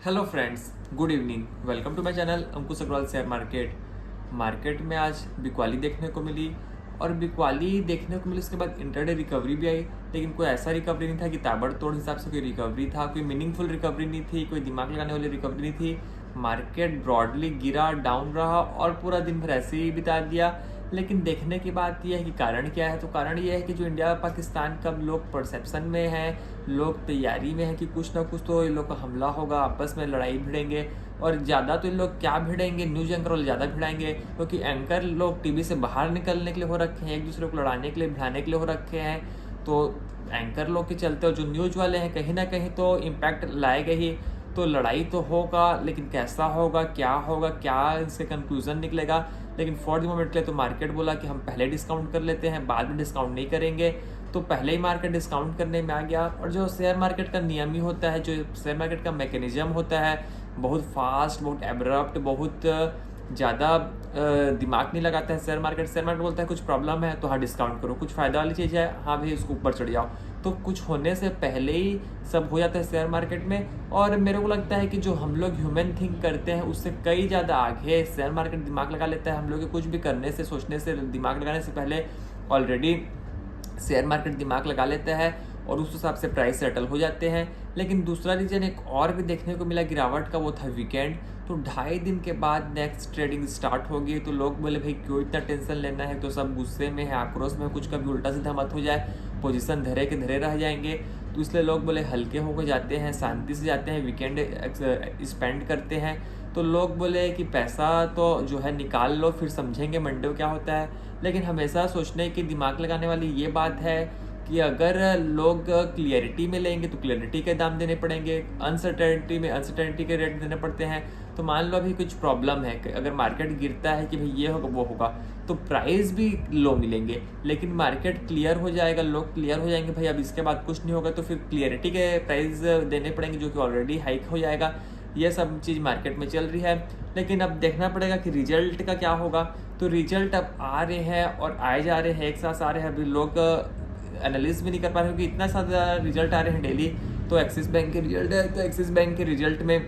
Hello friends, good evening. Welcome to my channel Ankush Agarwal share market में आज बिकवाली देखने को मिली और बिकवाली देखने को मिली उसके बाद इंटरडे रिकवरी भी आई। लेकिन कोई ऐसा रिकवरी नहीं था कि ताबड़तोड़ हिसाब से कोई रिकवरी था, कोई मीनिंगफुल रिकवरी नहीं थी, कोई दिमाग लगाने वाली रिकवरी नहीं थी। मार्केट ब्रॉडली गिरा, डाउन रहा और पूरा दिन भर ऐसे ही बिता दिया। लेकिन देखने की बात यह है कि कारण क्या है, तो कारण यह है कि जो इंडिया पाकिस्तान का लोग परसेप्शन में है, लोग तैयारी में है कि कुछ ना कुछ तो इन लोग का हमला होगा, आपस में लड़ाई भिड़ेंगे। और ज़्यादा तो इन लोग क्या भिड़ेंगे, न्यूज एंकर वाले ज़्यादा भिड़ाएंगे, क्योंकि एंकर लोग टीवी से बाहर निकलने के लिए हो रखे हैं, एक दूसरे को लड़ाने के लिए, भिड़ाने के लिए हो रखे हैं। तो एंकर लोग के चलते और जो न्यूज वाले हैं कहीं ना कहीं तो इम्पैक्ट लाएगा ही। तो लड़ाई तो होगा, लेकिन कैसा होगा, क्या इसके कंक्लूजन निकलेगा। लेकिन फॉर द मोमेंट के लिए तो मार्केट बोला कि हम पहले डिस्काउंट कर लेते हैं, बाद में डिस्काउंट नहीं करेंगे। तो पहले ही मार्केट डिस्काउंट करने में आ गया। और जो शेयर मार्केट का नियम ही होता है, जो शेयर मार्केट का मैकेनिज्म होता है, बहुत फास्ट, बहुत एब्रप्ट, बहुत ज़्यादा दिमाग नहीं लगाता है शेयर मार्केट बोलता है कुछ प्रॉब्लम है तो हाँ डिस्काउंट करो, कुछ फ़ायदा वाली चीज़ है हाँ भाई उसको ऊपर चढ़ जाओ। तो कुछ होने से पहले ही सब हो जाता है शेयर मार्केट में। और मेरे को लगता है कि जो हम लोग ह्यूमन थिंक करते हैं उससे कई ज़्यादा आगे शेयर मार्केट दिमाग लगा लेता है। हम लोग के कुछ भी करने से, सोचने से, दिमाग लगाने से पहले ऑलरेडी शेयर मार्केट दिमाग लगा लेता है और उस हिसाब से प्राइस सेटल हो जाते हैं। लेकिन दूसरा रीजन एक और भी देखने को मिला गिरावट का, वो था वीकेंड। तो 2.5 दिन के बाद नेक्स्ट ट्रेडिंग स्टार्ट होगी। तो लोग बोले भाई क्यों इतना टेंशन लेना है, तो सब गुस्से में है, आक्रोश में, कुछ कभी उल्टा सीधा मत हो जाए, पोजीशन धरे के धरे रह जाएंगे। तो इसलिए लोग बोले हल्के होकर जाते हैं, शांति से जाते हैं, वीकेंड स्पेंड करते हैं। तो लोग बोले कि पैसा तो जो है निकाल लो, फिर समझेंगे मंडे को क्या होता है। लेकिन हमेशा सोचने की, दिमाग लगाने वाली ये बात है कि अगर लोग क्लियरिटी में लेंगे तो क्लियरिटी के दाम देने पड़ेंगे, अनसर्टेनिटी में अनसर्टेनिटी के रेट देने पड़ते हैं। तो मान लो अभी कुछ प्रॉब्लम है, अगर मार्केट गिरता है कि भाई ये होगा वो होगा, तो प्राइस भी लो मिलेंगे। लेकिन मार्केट क्लियर हो जाएगा, लोग क्लियर हो जाएंगे भाई अब इसके बाद कुछ नहीं होगा, तो फिर क्लियरिटी के प्राइस देने पड़ेंगे जो कि ऑलरेडी हाइक हो जाएगा। ये सब चीज़ मार्केट में चल रही है। लेकिन अब देखना पड़ेगा कि रिजल्ट का क्या होगा। तो रिजल्ट अब आ रहे हैं और आए जा रहे हैं, एक साथ आ रहे हैं। अभी लोग एनालिस्ट भी नहीं कर पा रहे क्योंकि इतना ज़्यादा रिजल्ट आ रहे हैं डेली। तो एक्सिस बैंक के रिजल्ट है, तो एक्सिस बैंक के रिजल्ट में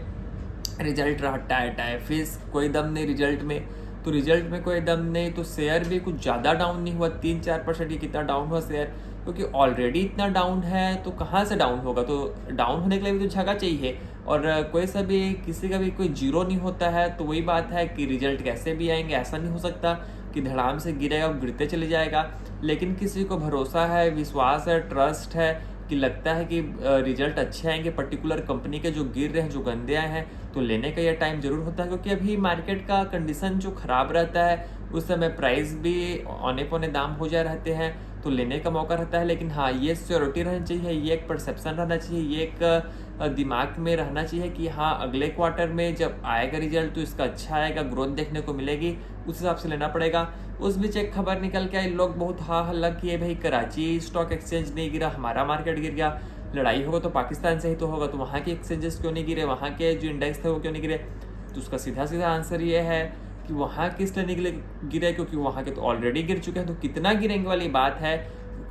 रिजल्ट रहा टाय फिर कोई दम नहीं रिजल्ट में। तो रिजल्ट में कोई दम नहीं, तो शेयर भी कुछ ज़्यादा डाउन नहीं हुआ, 3-4% ही कितना डाउन हुआ शेयर, क्योंकि ऑलरेडी इतना डाउन है तो कहाँ से डाउन होगा। तो डाउन होने के लिए भी तो जगह चाहिए। और कोई सा भी, किसी का भी कोई जीरो नहीं होता है। तो वही बात है कि रिजल्ट कैसे भी आएंगे, ऐसा नहीं हो सकता कि धड़ाम से गिरेगा और गिरते चले जाएगा। लेकिन किसी को भरोसा है, विश्वास है, ट्रस्ट है कि लगता है कि रिजल्ट अच्छे आएंगे पर्टिकुलर कंपनी के, जो गिर रहे हैं, जो गंदे आए हैं, तो लेने का यह टाइम जरूर होता है। क्योंकि अभी मार्केट का कंडीशन जो खराब रहता है उस समय प्राइस भी औने पौने दाम हो जाए रहते हैं, तो लेने का मौका रहता है। लेकिन हाँ, ये श्योरिटी रहनी चाहिए, ये एक परसेप्शन रहना चाहिए, ये एक दिमाग में रहना चाहिए कि हाँ अगले क्वार्टर में जब आएगा रिजल्ट तो इसका अच्छा आएगा, ग्रोथ देखने को मिलेगी, उस हिसाब से लेना पड़ेगा। उस बीच एक खबर निकल के आई, लोग बहुत हा हल्ला किए, भाई कराची स्टॉक एक्सचेंज नहीं गिरा, हमारा मार्केट गिर गया। लड़ाई होगा तो पाकिस्तान से ही तो होगा, तो वहाँ के एक्सचेंजेस क्यों नहीं गिरे, वहाँ के जो इंडेक्स थे वो क्यों नहीं गिरे। तो उसका सीधा सीधा आंसर ये है कि वहाँ किस लिए गिरे, क्योंकि वहाँ के तो ऑलरेडी गिर चुके हैं। तो कितना गिरेंगे वाली बात है,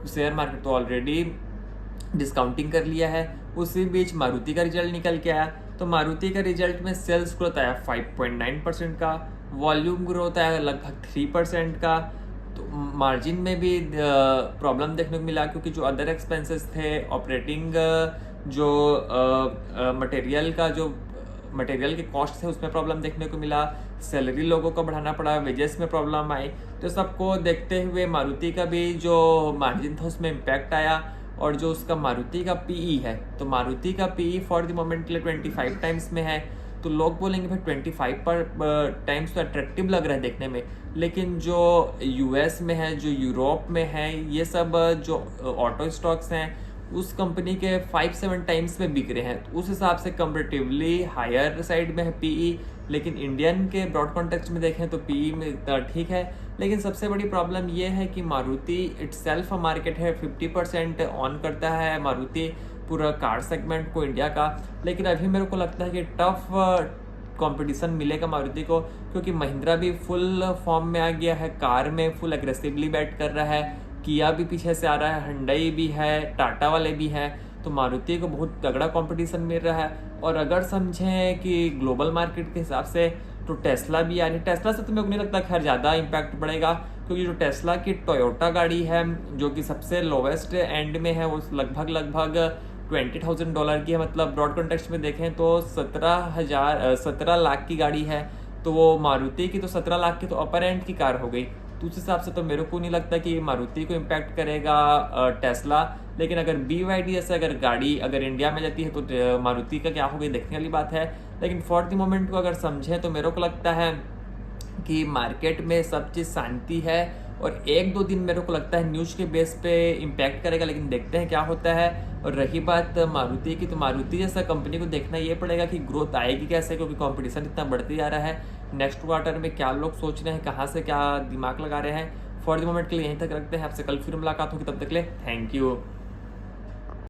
शेयर मार्केट तो ऑलरेडी डिस्काउंटिंग कर लिया है। उसी बीच मारुति का रिजल्ट निकल के आया। तो मारुति का रिजल्ट में सेल्स ग्रोथ आया 5.9% का, वॉल्यूम ग्रोथ आया लगभग 3% का। तो मार्जिन में भी प्रॉब्लम देखने को मिला, क्योंकि जो अदर एक्सपेंसेस थे, ऑपरेटिंग जो मटेरियल के कॉस्ट थे उसमें प्रॉब्लम देखने को मिला, सैलरी लोगों को बढ़ाना पड़ा, वेजेस में प्रॉब्लम आई। तो सबको देखते हुए मारुति का भी जो मार्जिन था उसमें इम्पैक्ट आया। और जो उसका मारुति का पीई है, तो मारुति का पीई फॉर द मोमेंट के लिए 25 टाइम्स में है। तो लोग बोलेंगे भाई 25 टाइम्स तो अट्रैक्टिव लग रहा है देखने में। लेकिन जो यूएस में है, जो यूरोप में है, ये सब जो ऑटो स्टॉक्स हैं उस कंपनी के 5-7 टाइम्स में बिक रहे हैं। तो उस हिसाब से कंपेरेटिवली हायर साइड में है पीई। लेकिन इंडियन के ब्रॉड कॉन्टेक्स्ट में देखें तो पीई में ठीक है। लेकिन सबसे बड़ी प्रॉब्लम ये है कि मारुति इटसेल्फ मार्केट है, 50% ऑन करता है मारुति पूरा कार सेगमेंट को इंडिया का। लेकिन अभी मेरे को लगता है कि टफ कंपटीशन मिलेगा मारुति को, क्योंकि महिंद्रा भी फुल फॉर्म में आ गया है, कार में फुल एग्रेसिवली बैट कर रहा है, किया भी पीछे से आ रहा है, हुंडई भी है, टाटा वाले भी हैं। तो मारुति को बहुत तगड़ा कंपटीशन मिल रहा है। और अगर समझें कि ग्लोबल मार्केट के हिसाब से तो टेस्ला भी आ रही है। टेस्ला से तो मेरे को नहीं लगता खैर ज़्यादा इम्पैक्ट पड़ेगा, क्योंकि जो टेस्ला की टोयोटा गाड़ी है जो कि सबसे लोवेस्ट एंड में है वो लगभग $20,000 की है। मतलब ब्रॉड कॉन्टेक्स्ट में देखें तो 17 लाख की गाड़ी है, तो वो मारुति की तो 17 लाख की तो अपर एंड की कार हो गई। तो उस हिसाब से तो मेरे को नहीं लगता कि मारुति को इम्पैक्ट करेगा टेस्ला। लेकिन अगर BYD जैसे अगर गाड़ी अगर इंडिया में जाती है तो मारुति का क्या होगा देखने वाली बात है। लेकिन फॉर द मोमेंट को अगर समझें तो मेरे को लगता है कि मार्केट में सब चीज़ शांति है, और 1-2 दिन मेरे को लगता है न्यूज़ के बेस पे इम्पैक्ट करेगा, लेकिन देखते हैं क्या होता है। और रही बात मारुति की, तो मारुति जैसा कंपनी को देखना ये पड़ेगा कि ग्रोथ आएगी कैसे, क्योंकि कंपटीशन इतना बढ़ते जा रहा है। नेक्स्ट क्वार्टर में क्या लोग सोच रहे हैं, कहाँ से क्या दिमाग लगा रहे हैं। फॉर द मोमेंट के लिए यहीं तक रखते हैं। आपसे कल फिर मुलाकात होगी, तब तक के लिए थैंक यू।